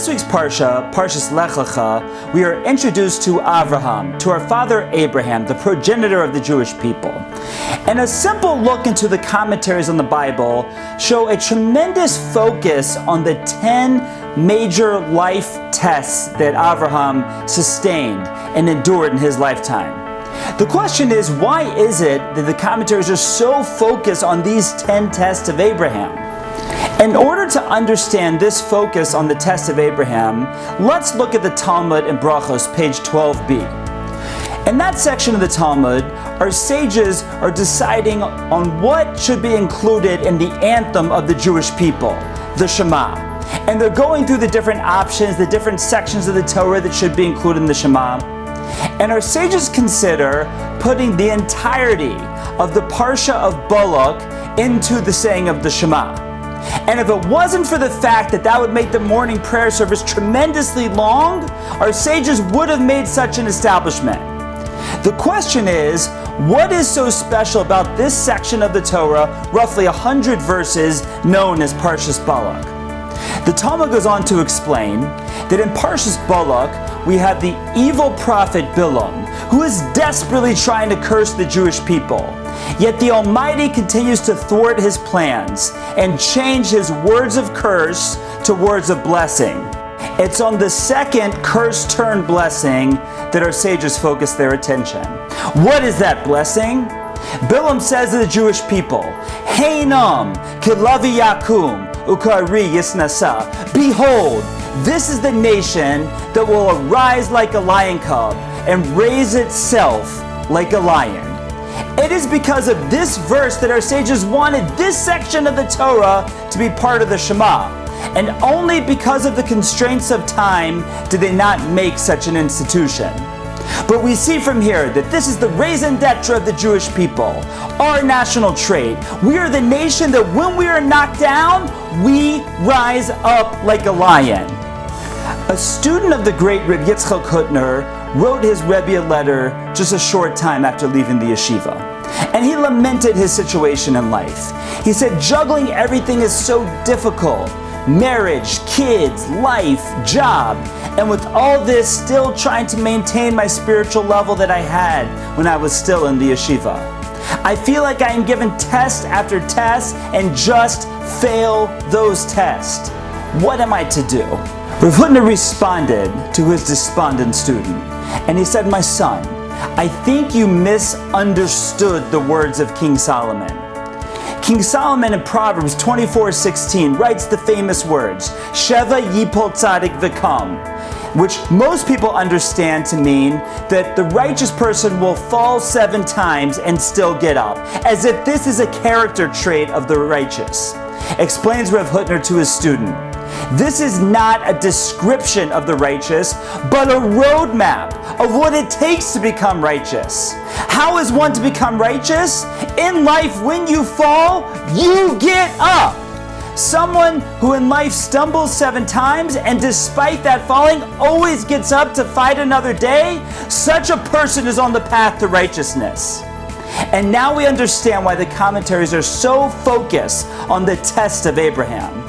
this week's Parsha, Parshas Lecha, we are introduced to Avraham, to our father Abraham, the progenitor of the Jewish people. And a simple look into the commentaries on the Bible show a tremendous focus on the 10 major life tests that Avraham sustained and endured in his lifetime. The question is, why is it that the commentaries are so focused on these 10 tests of Abraham? In order to understand this focus on the test of Abraham, let's look at the Talmud in Brachos, page 12b. In that section of the Talmud, our sages are deciding on what should be included in the anthem of the Jewish people, the Shema. And they're going through the different options, the different sections of the Torah that should be included in the Shema. And our sages consider putting the entirety of the Parsha of Balak into the saying of the Shema. And if it wasn't for the fact that that would make the morning prayer service tremendously long, our sages would have made such an establishment. The question is, what is so special about this section of the Torah, roughly 100 verses, known as Parshas Balak? The Talmud goes on to explain that in Parshas Balak, we have the evil prophet Bilam, who is desperately trying to curse the Jewish people. Yet the Almighty continues to thwart his plans and change his words of curse to words of blessing. It's on the second curse-turned blessing that our sages focus their attention. What is that blessing? Bilam says to the Jewish people, Heinam kilavi yakum ukari yisnasa. Behold, this is the nation that will arise like a lion cub and raise itself like a lion. It is because of this verse that our sages wanted this section of the Torah to be part of the Shema. And only because of the constraints of time did they not make such an institution. But we see from here that this is the raison d'etre of the Jewish people, our national trait. We are the nation that when we are knocked down, we rise up like a lion. A student of the great Reb Yitzchak Hutner wrote his Rebbe a letter just a short time after leaving the yeshiva. And he lamented his situation in life. He said, juggling everything is so difficult. Marriage, kids, life, job. And with all this, still trying to maintain my spiritual level that I had when I was still in the yeshiva. I feel like I am given test after test and just fail those tests. What am I to do? Rav Hutner responded to his despondent student, and he said, my son, I think you misunderstood the words of King Solomon. King Solomon in Proverbs 24:16 writes the famous words, Sheva yipol tzadik v'kam, which most people understand to mean that the righteous person will fall 7 times and still get up, as if this is a character trait of the righteous. Explains Rav Hutner to his student, this is not a description of the righteous, but a roadmap of what it takes to become righteous. How is one to become righteous? In life, when you fall, you get up. Someone who in life stumbles 7 times and despite that falling always gets up to fight another day, such a person is on the path to righteousness. And now we understand why the commentaries are so focused on the test of Abraham.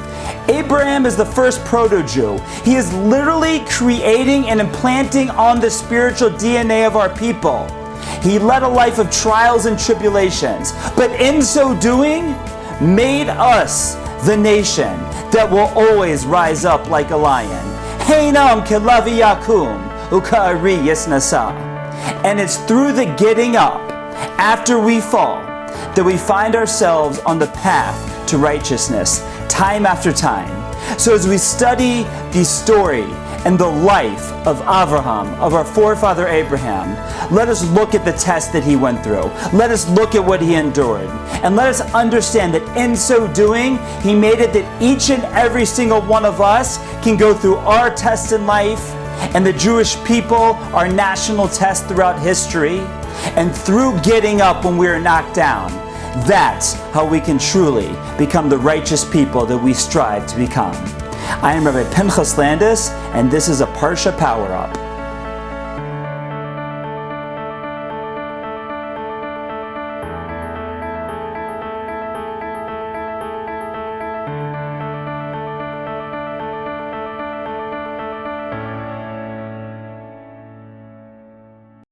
Abraham is the first proto-Jew. He is literally creating and implanting on the spiritual DNA of our people. He led a life of trials and tribulations, but in so doing, made us the nation that will always rise up like a lion. Heinam kilavi yakum ukari yisnasa. And it's through the getting up, after we fall, that we find ourselves on the path to righteousness, time after time. So as we study the story and the life of Avraham, of our forefather Abraham, let us look at the test that he went through. Let us look at what he endured. And let us understand that in so doing, he made it that each and every single one of us can go through our test in life, and the Jewish people, our national test throughout history, and through getting up when we are knocked down. That's how we can truly become the righteous people that we strive to become. I am Rabbi Pinchas Landis, and this is a Parsha Power Up.